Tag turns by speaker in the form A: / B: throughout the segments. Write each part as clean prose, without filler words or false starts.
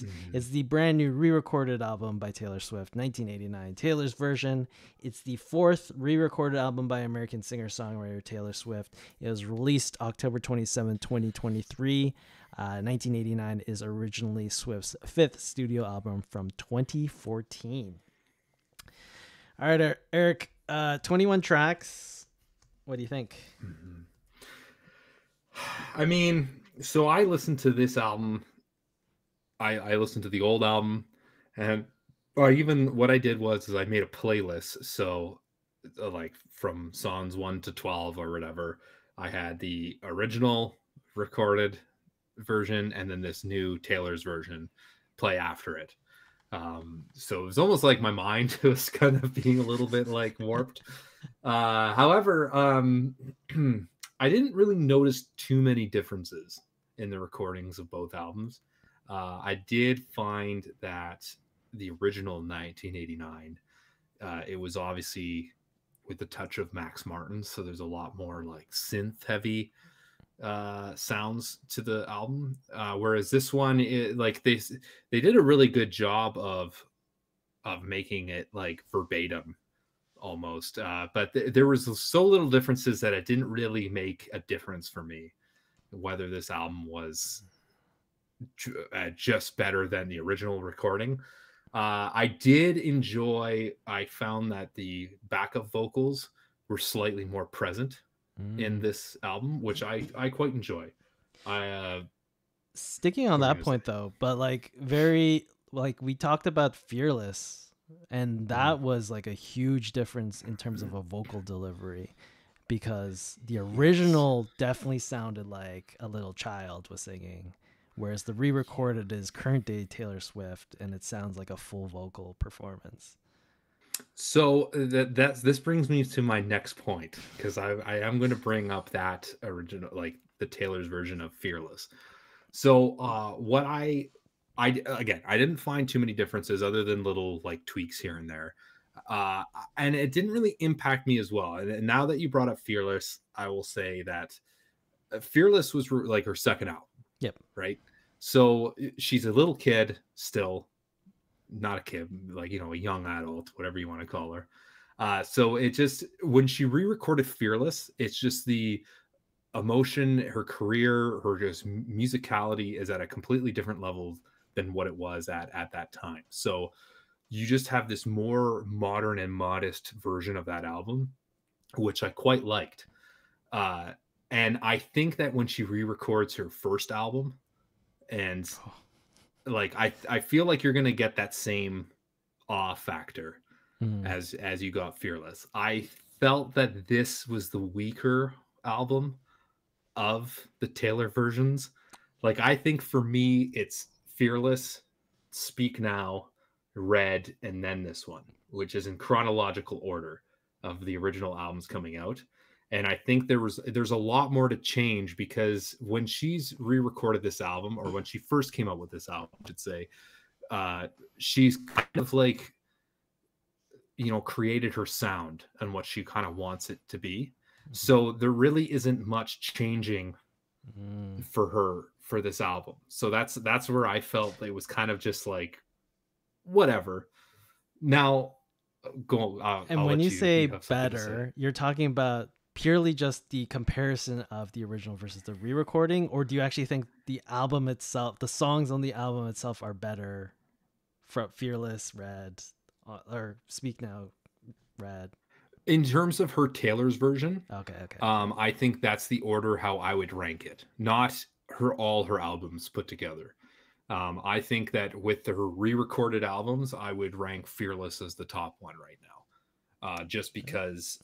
A: but it's the brand new re-recorded album by Taylor Swift, 1989. Taylor's version. It's the fourth re-recorded album by American singer-songwriter Taylor Swift. It was released October 27, 2023. 1989 is originally Swift's fifth studio album from 2014. All right, Eric, 21 tracks. What do you think?
B: I mean, so I listened to this album. I listened to the old album, and even what I did was I made a playlist. So, like from songs 1 to 12 or whatever, I had the original recorded version and then this new Taylor's version play after it. So it was almost like my mind was kind of being a little bit like warped. However, I didn't really notice too many differences in the recordings of both albums. I did find that the original 1989, it was obviously with the touch of Max Martin, so there's a lot more like synth heavy sounds to the album, whereas this one, like they did a really good job of making it like verbatim almost, but there was so little differences that it didn't really make a difference for me whether this album was just better than the original recording. I did enjoy, I found that the backup vocals were slightly more present in this album, which I quite enjoy.
A: Sticking on that point though, but like we talked about Fearless, and that was like a huge difference in terms of a vocal delivery, because the original definitely sounded like a little child was singing, whereas the re-recorded is current day Taylor Swift and it sounds like a full vocal performance.
B: So this brings me to my next point, because I am going to bring up that original, like the Taylor's version of Fearless. So what I didn't find too many differences other than little like tweaks here and there. And it didn't really impact me as well. And now that you brought up Fearless, I will say that Fearless was like her second album.
A: Yep.
B: Right. So she's a little kid still, not a kid, like, you know, a young adult, whatever you want to call her. So it just, when she re-recorded Fearless, it's just the emotion, her career, her just musicality is at a completely different level than what it was at that time. So you just have this more modern and modest version of that album, which I quite liked. And I think that when she re-records her first album, and like I feel like you're gonna get that same awe factor as you got Fearless. I felt that this was the weaker album of the Taylor versions. Like, I think for me it's Fearless, Speak Now, Red, and then this one, which is in chronological order of the original albums coming out. And I think there's a lot more to change, because when she's re-recorded this album, or when she first came out with this album, I should say, she's kind of like, you know, created her sound and what she kind of wants it to be. So there really isn't much changing for her for this album. So that's where I felt it was kind of just like, whatever. Now, go.
A: And when you say better, you're talking about purely just the comparison of the original versus the re-recording, or do you actually think the album itself, the songs on the album itself, are better from Fearless, Red, or Speak Now, Red?
B: In terms of her Taylor's version,
A: okay.
B: I think that's the order how I would rank it, not all her albums put together. I think that with her re-recorded albums, I would rank Fearless as the top one right now, just because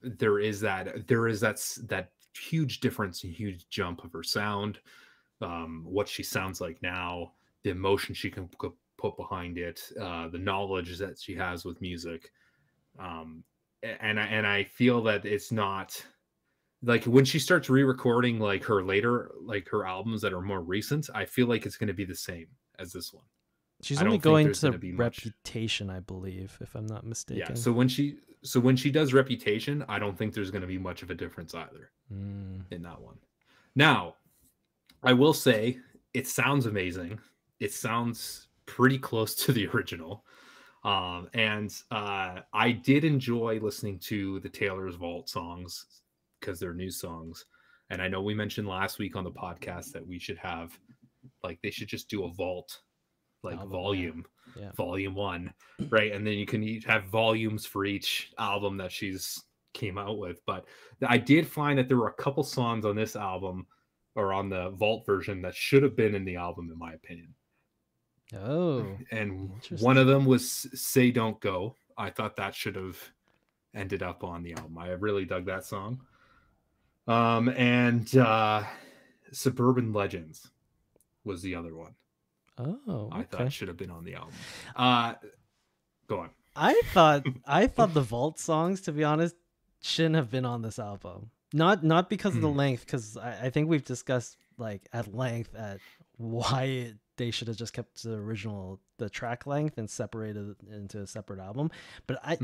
B: there is that huge difference and huge jump of her sound, what she sounds like now, the emotion she can put behind it, the knowledge that she has with music, and I feel that it's not like when she starts re-recording like her later, like her albums that are more recent, I feel like it's going to be the same as this one.
A: She's only going to Reputation, I believe, if I'm not mistaken.
B: Yeah. So when she does Reputation, I don't think there's going to be much of a difference either in that one. Now, I will say it sounds amazing. it sounds pretty close to the original. And I did enjoy listening to the Taylor's Vault songs because they're new songs. And I know we mentioned last week on the podcast that we should have, like, they should just do a vault, like
A: Album,
B: volume,
A: yeah.
B: volume one, right? And then you can have volumes for each album that she's came out with. But I did find that there were a couple songs on this album or on the vault version that should have been in the album, in my opinion.
A: Oh,
B: And one of
A: interesting.
B: them was Say Don't Go. I thought that should have ended up on the album. I really dug that song. And Suburban Legends was the other one.
A: Oh,
B: I thought
A: okay.
B: should have been on the album. Go on.
A: I thought the Vault songs, to be honest, shouldn't have been on this album. Not because of the length, because I think we've discussed like at length at why they should have just kept the track length and separated it into a separate album. But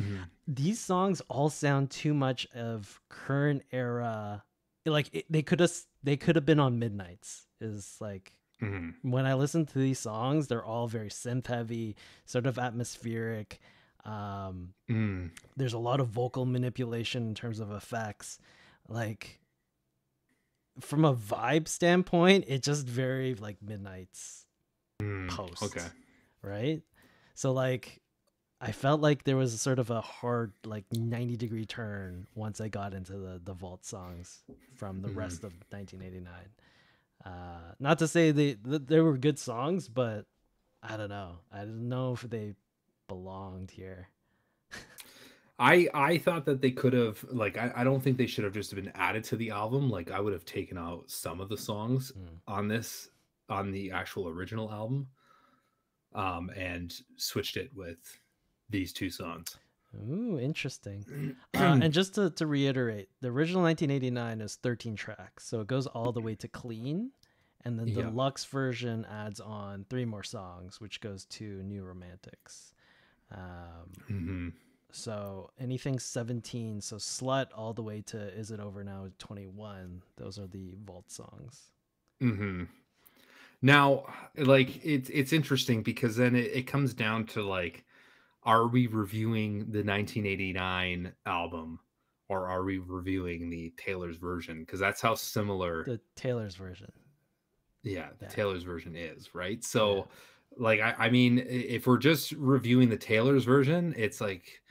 A: these songs all sound too much of current era. Like they could have been on Midnights. Is like when I listen to these songs, they're all very synth heavy, sort of atmospheric. There's a lot of vocal manipulation in terms of effects. Like from a vibe standpoint, it just very like Midnight's post,
B: Okay.
A: right? So like I felt like there was sort of a hard like 90-degree turn once I got into the Vault songs from the rest of 1989. Not to say they were good songs, but I don't know. I don't know if they belonged here.
B: I thought that they could have, like, I don't think they should have just been added to the album. Like, I would have taken out some of the songs on the actual original album, and switched it with these two songs.
A: Ooh, interesting. And just to reiterate, the original 1989 is 13 tracks, so it goes all the way to clean, and then the
B: Yeah.
A: deluxe version adds on 3 more songs, which goes to New Romantics. So anything 17, so Slut all the way to Is It Over Now 21, those are the Vault songs.
B: Now, like, it's interesting because then it comes down to, like, are we reviewing the 1989 album or are we reviewing the Taylor's version? Because that's how similar
A: The Taylor's version.
B: the
A: Yeah.
B: Taylor's version is, right? So, like, I mean, if we're just reviewing the Taylor's version, it's like,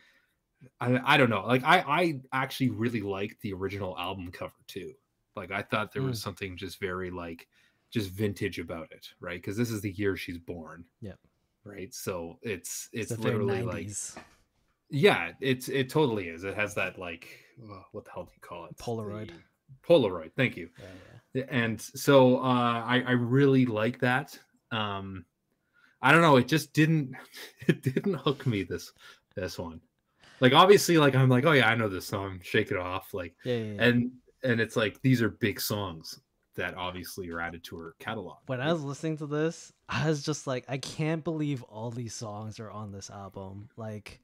B: I don't know. Like, I actually really liked the original album cover too. Like, I thought there was something just very, like, just vintage about it, right? Because this is the year she's born.
A: Yeah.
B: Right. So it's
A: literally
B: literally like,
A: 90s.
B: yeah, it totally is. It has that, like, what the hell do you call it?
A: Polaroid.
B: Polaroid. Thank you.
A: Yeah.
B: And so I really like that. I don't know. It just didn't hook me this one. Like, obviously, like, I'm like, oh yeah, I know this song, Shake It Off. Like,
A: Yeah.
B: and it's like, these are big songs that obviously are added to her catalog.
A: When
B: right?
A: I was listening to this, I was just like, I can't believe all these songs are on this album. Like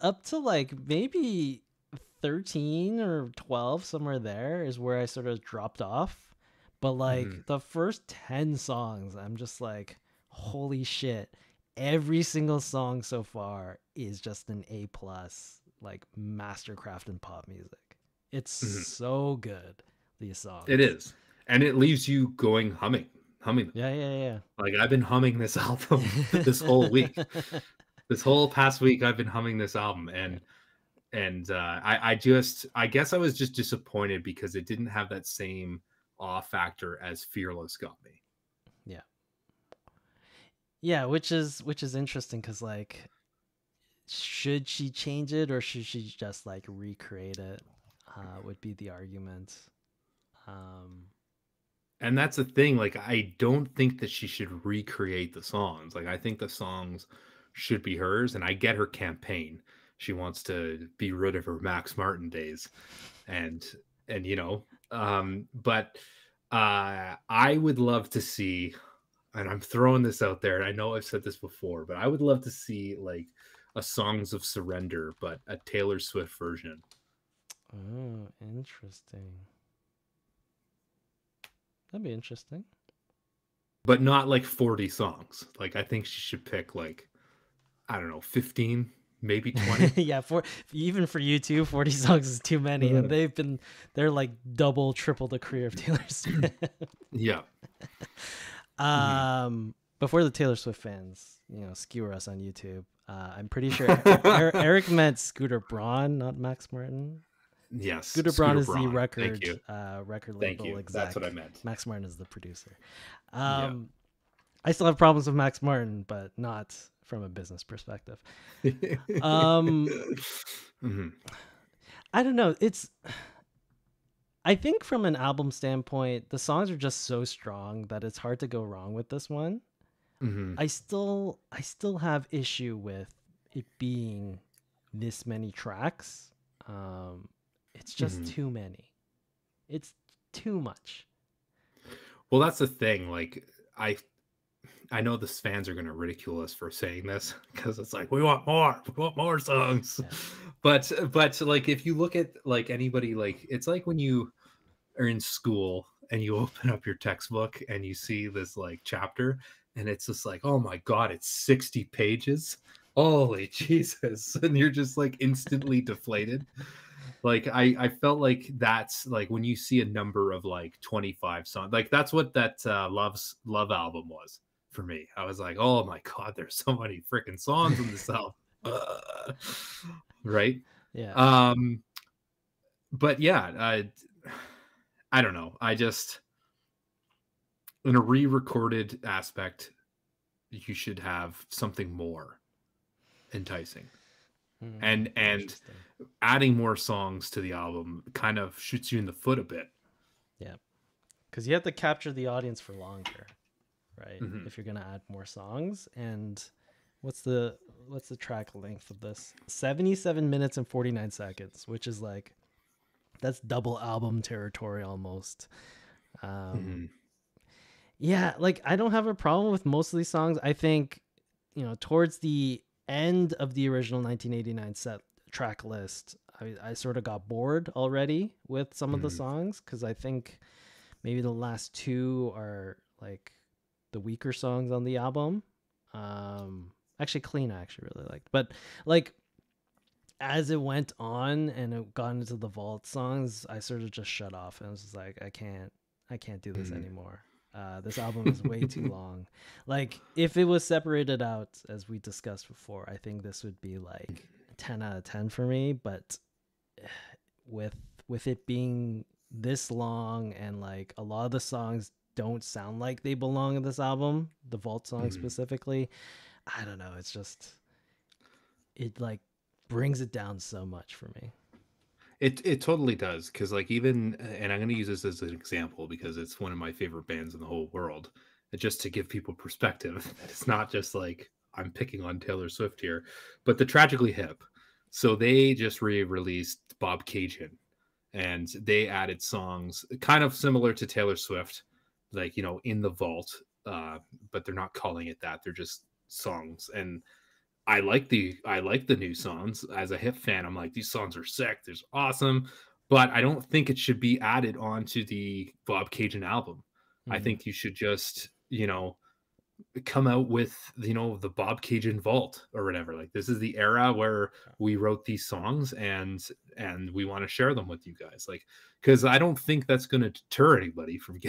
A: up to like maybe 13 or 12, somewhere there is where I sort of dropped off. But like the first 10 songs, I'm just like, holy shit. Every single song so far is just an A plus, like mastercraft in pop music. It's so good, these songs.
B: It is. And it leaves you going humming them.
A: Yeah.
B: Like, I've been humming this album this whole week. This whole past week, I've been humming this album, and I guess I was just disappointed because it didn't have that same awe factor as Fearless got me.
A: Yeah, which is interesting because like, should she change it or should she just like recreate it? Would be the argument.
B: And that's the thing. Like, I don't think that she should recreate the songs. Like, I think the songs should be hers, and I get her campaign. She wants to be rid of her Max Martin days, and but I would love to see, and I'm throwing this out there, and I know I've said this before, but I would love to see like a Songs of Surrender, but a Taylor Swift version.
A: Oh, interesting. That'd be interesting.
B: but not like 40 songs. Like I think she should pick like, I don't know, 15, maybe 20.
A: Yeah, even for you too, 40 songs is too many, and they're like double, triple the career of Taylor Swift.
B: Yeah.
A: Before the Taylor Swift fans, skewer us on YouTube, I'm pretty sure Eric meant Scooter Braun, not Max Martin.
B: Yes.
A: Scooter Braun is the
B: Thank you.
A: record
B: Thank
A: label
B: you.
A: exec.
B: That's what I meant.
A: Max Martin is the producer.
B: Yeah.
A: I still have problems with Max Martin, but not from a business perspective. I don't know. I think from an album standpoint, the songs are just so strong that it's hard to go wrong with this one. I still have issue with it being this many tracks. It's just too many. It's too much.
B: Well, that's the thing. Like I know the fans are going to ridicule us for saying this because it's like we want more songs. Yeah. But like if you look at like anybody, like it's like when you are in school and you open up your textbook and you see this like chapter and it's just like, oh my god, it's 60 pages. Holy Jesus. And you're just like instantly deflated. Like I felt like that's like when you see a number of like 25 songs, like that's what that Love album was for me. I was like, oh my god, there's so many freaking songs in this album. Right?
A: Yeah.
B: But yeah, I don't know. I just, in a re-recorded aspect, you should have something more enticing. And adding more songs to the album kind of shoots you in the foot a bit.
A: Yeah. Because you have to capture the audience for longer, right? If you're going to add more songs. And what's the track length of this? 77 minutes and 49 seconds, which is like, that's double album territory almost. Yeah, like I don't have a problem with most of these songs. I think, towards the end of the original 1989 set track list, I sort of got bored already with some of the songs because I think maybe the last two are like the weaker songs on the album. Actually, Clean I actually really liked, but like as it went on and it got into the vault songs, I sort of just shut off and I was just like, I can't do this anymore. This album is way too long. Like if it was separated out as we discussed before, I think this would be like 10 out of 10 for me. But with it being this long and like a lot of the songs don't sound like they belong in this album, the vault song specifically, I don't know. It's just, it like brings it down so much for me.
B: It totally does, because like even, and I'm going to use this as an example because it's one of my favorite bands in the whole world, just to give people perspective. It's not just like I'm picking on Taylor Swift here, but the Tragically Hip. So they just re-released Bob Cajun, and they added songs kind of similar to Taylor Swift, like in the vault, but they're not calling it that. They're just songs, and I like the new songs. As a hip fan, I'm like, these songs are sick. They're awesome, but I don't think it should be added onto the Bob Cajun album. I think you should just, come out with, the Bob Cajun Vault or whatever. Like this is the era where we wrote these songs and we want to share them with you guys. Like, because I don't think that's going to deter anybody from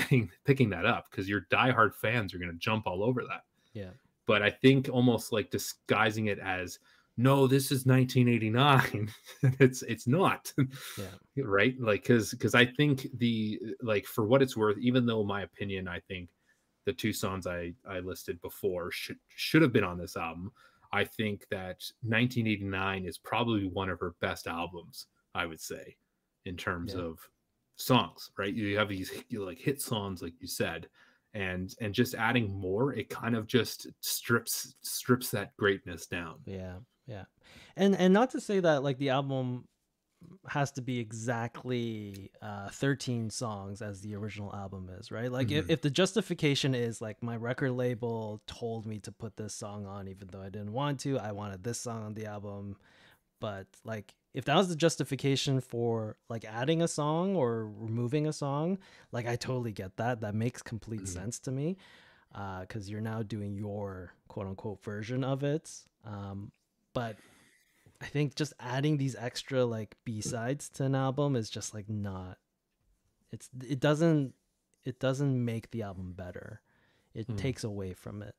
B: picking that up, because your diehard fans are going to jump all over that.
A: Yeah.
B: But I think almost like disguising it as, no, this is 1989. it's not. Yeah. Right. Like, cause I think for what it's worth, even though my opinion, I think the two songs I listed before should have been on this album, I think that 1989 is probably one of her best albums, I would say, in terms of songs, right? You have these like hit songs, like you said, and just adding more, it kind of just strips that greatness down.
A: Yeah. And not to say that like the album has to be exactly 13 songs as the original album is, right? Like if the justification is like my record label told me to put this song on even though I didn't want to, I wanted this song on the album. But like if that was the justification for like adding a song or removing a song, like I totally get that. That makes complete sense to me. because you're now doing your quote unquote version of it. But I think just adding these extra like B-sides to an album is just like not it doesn't make the album better. It takes away from it.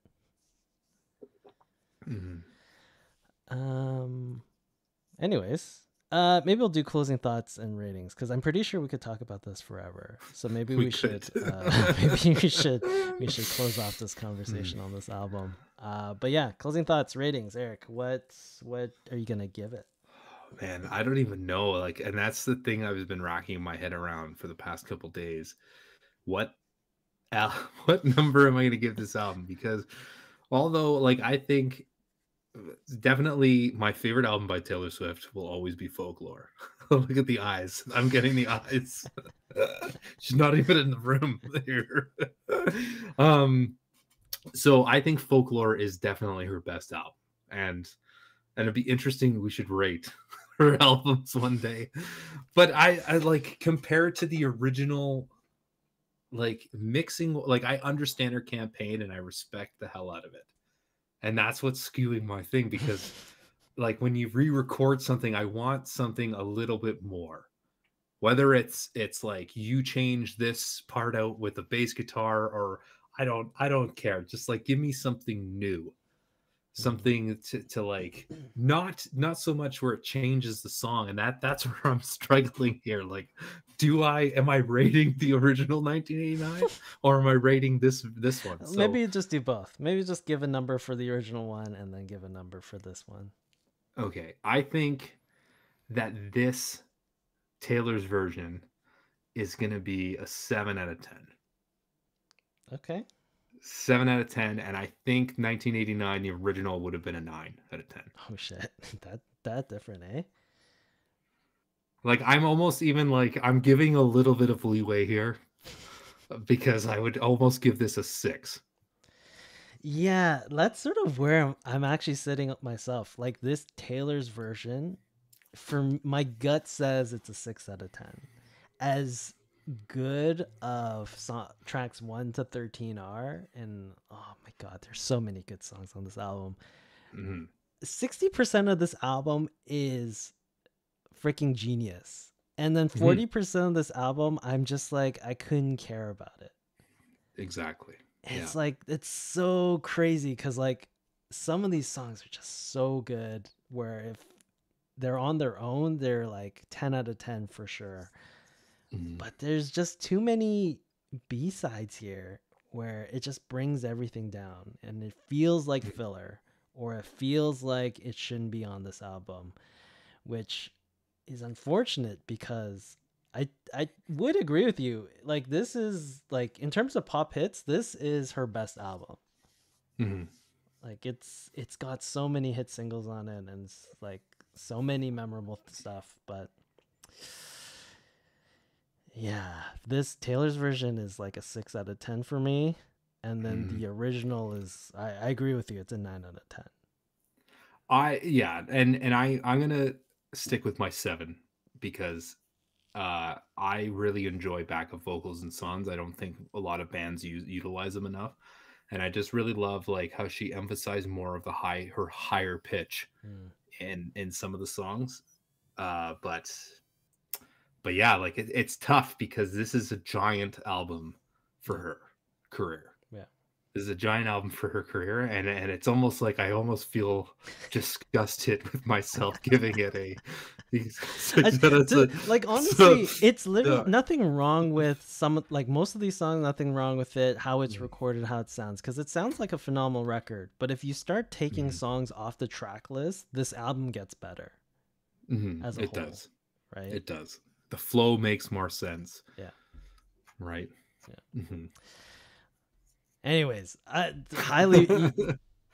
A: Anyways, maybe we'll do closing thoughts and ratings because I'm pretty sure we could talk about this forever. So maybe we should maybe we should close off this conversation on this album. But yeah, closing thoughts, ratings. Eric, what are you gonna give it?
B: Man, I don't even know. Like, and that's the thing I've been racking my head around for the past couple days. What what number am I going to give this album? Because although, like, I think definitely my favorite album by Taylor Swift will always be Folklore. Look at the eyes. I'm getting the eyes. She's not even in the room here. So I think Folklore is definitely her best album, and it'd be interesting. We should rate her albums one day. But I like compare it to the original, like mixing. Like I understand her campaign and I respect the hell out of it, and that's what's skewing my thing because, like when you re-record something, I want something a little bit more. Whether it's like you change this part out with a bass guitar or I don't care. Just like give me something new. Something to like not so much where it changes the song, and that's where I'm struggling here. Like, am I rating the original 1989 or am I rating this one? So,
A: maybe you just do both. Maybe just give a number for the original one and then give a number for this one.
B: Okay, I think that this Taylor's version is going to be a 7 out of 10.
A: Okay.
B: 7 out of 10, and I think 1989, the original, would have been a 9 out of 10.
A: Oh shit, that different, eh?
B: Like I'm almost even like I'm giving a little bit of leeway here because I would almost give this a 6.
A: Yeah, that's sort of where I'm actually sitting up myself. Like this Taylor's version, for my gut says it's a 6 out of 10. As good of tracks 1 to 13 are, and oh my god, there's so many good songs on this album. 60% of this album is freaking genius, and then 40% of this album I'm just like I couldn't care about it.
B: Exactly.
A: It's like it's so crazy because like some of these songs are just so good where if they're on their own they're like 10 out of 10 for sure. But there's just too many B-sides here where it just brings everything down and it feels like filler, or it feels like it shouldn't be on this album, which is unfortunate because I would agree with you. Like this is like in terms of pop hits, this is her best album. Like it's got so many hit singles on it and it's like so many memorable stuff, but yeah, this Taylor's version is like a 6 out of 10 for me. And then the original is, I agree with you. It's a 9 out of 10.
B: I'm going to stick with my 7 because I really enjoy backup vocals and songs. I don't think a lot of bands utilize them enough. And I just really love like how she emphasized more of her higher pitch in some of the songs. But yeah, like it's tough because this is a giant album for her career. Yeah, this is a giant album for her career, and it's almost like I almost feel disgusted with myself giving it a.
A: Like honestly, it's literally nothing wrong with some like most of these songs. Nothing wrong with it, how it's recorded, how it sounds, because it sounds like a phenomenal record. But if you start taking songs off the track list, this album gets better. As a whole,
B: does,
A: right?
B: It does. The flow makes more sense.
A: Yeah.
B: Right.
A: Yeah. Anyways, I highly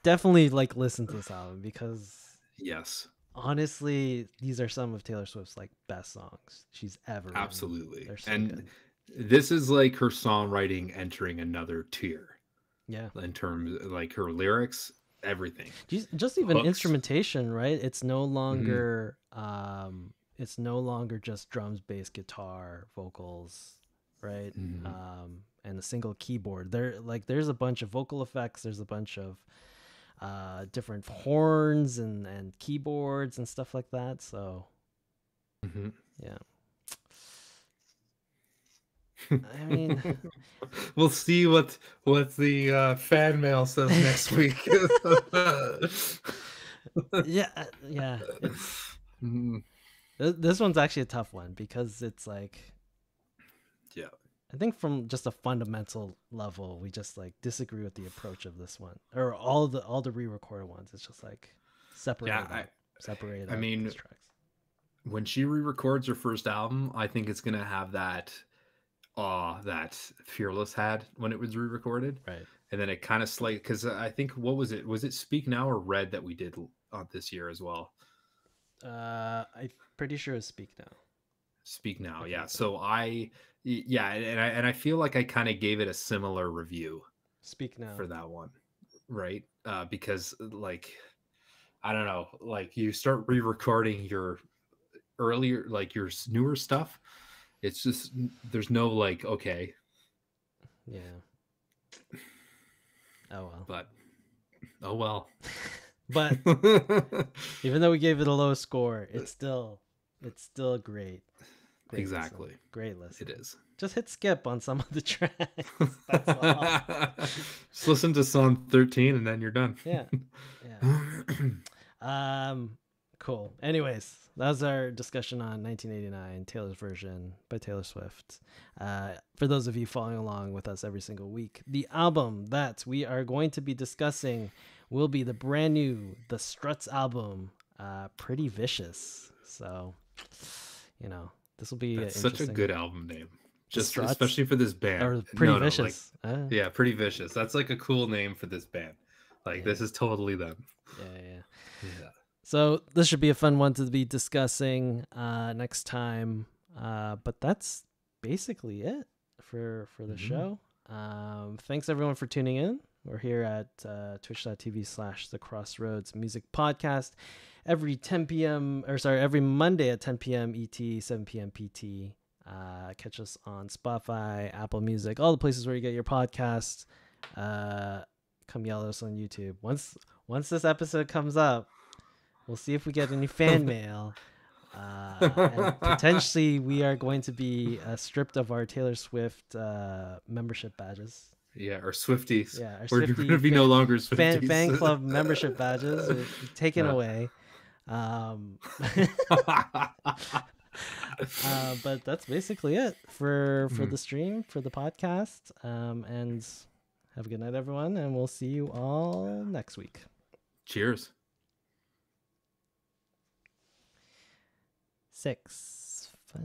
A: definitely like listen to this album because
B: yes,
A: honestly, these are some of Taylor Swift's like best songs she's ever written.
B: Absolutely.
A: They're so
B: and
A: good.
B: This is like her songwriting entering another tier.
A: Yeah.
B: In terms of like her lyrics, everything.
A: Just even hooks. Instrumentation, right? It's no longer it's no longer just drums, bass, guitar, vocals, right? and a single keyboard. There's a bunch of vocal effects. There's a bunch of different horns and keyboards and stuff like that. So yeah. I mean,
B: we'll see what the fan mail says next week.
A: yeah. This one's actually a tough one because it's like,
B: yeah,
A: I think from just a fundamental level, we just like disagree with the approach of this one, or all the re-recorded ones. It's just like separate
B: I mean,
A: these tracks.
B: When she re-records her first album, I think it's gonna have that that Fearless had when it was re-recorded,
A: right?
B: And then it kind of because I think, what was it Speak Now or Red that we did this year as well?
A: I'm pretty sure it's Speak Now.
B: Yeah. So and I feel like I kind of gave it a similar review.
A: Speak Now
B: for that one, right? Because like, I don't know, like you start re-recording your earlier, like your newer stuff, it's just there's no like, okay,
A: yeah, oh
B: well.
A: But even though we gave it a low score, it's still great.
B: Exactly.
A: Great listen.
B: It is.
A: Just hit skip on some of the tracks. That's all.
B: Just listen to song 13 and then you're done.
A: Yeah. Cool. Anyways, that was our discussion on 1989, Taylor's version by Taylor Swift. For those of you following along with us every single week, the album that we are going to be discussing will be the brand new The Struts album, Pretty Vicious. So, this will be
B: such a good album name. Just especially for this band.
A: Or Pretty Vicious.
B: Like, yeah, Pretty Vicious. That's like a cool name for this band. Like, this is totally them.
A: Yeah. So this should be a fun one to be discussing next time. But that's basically it for the show. Thanks everyone for tuning in. We're here at twitch.tv/the Crossroads Music Podcast every Monday at 10 p.m. ET, 7 p.m. PT. Catch us on Spotify, Apple Music, all the places where you get your podcasts. Come yell at us on YouTube. Once this episode comes up, we'll see if we get any fan mail. And potentially we are going to be stripped of our Taylor Swift membership badges.
B: Yeah, our Swifties.
A: Yeah, our
B: we're going to be no longer Swifties.
A: Fan club membership badges are taken away. But that's basically it for the stream, for the podcast. And have a good night, everyone, and we'll see you all next week.
B: Cheers.
A: 6, 5.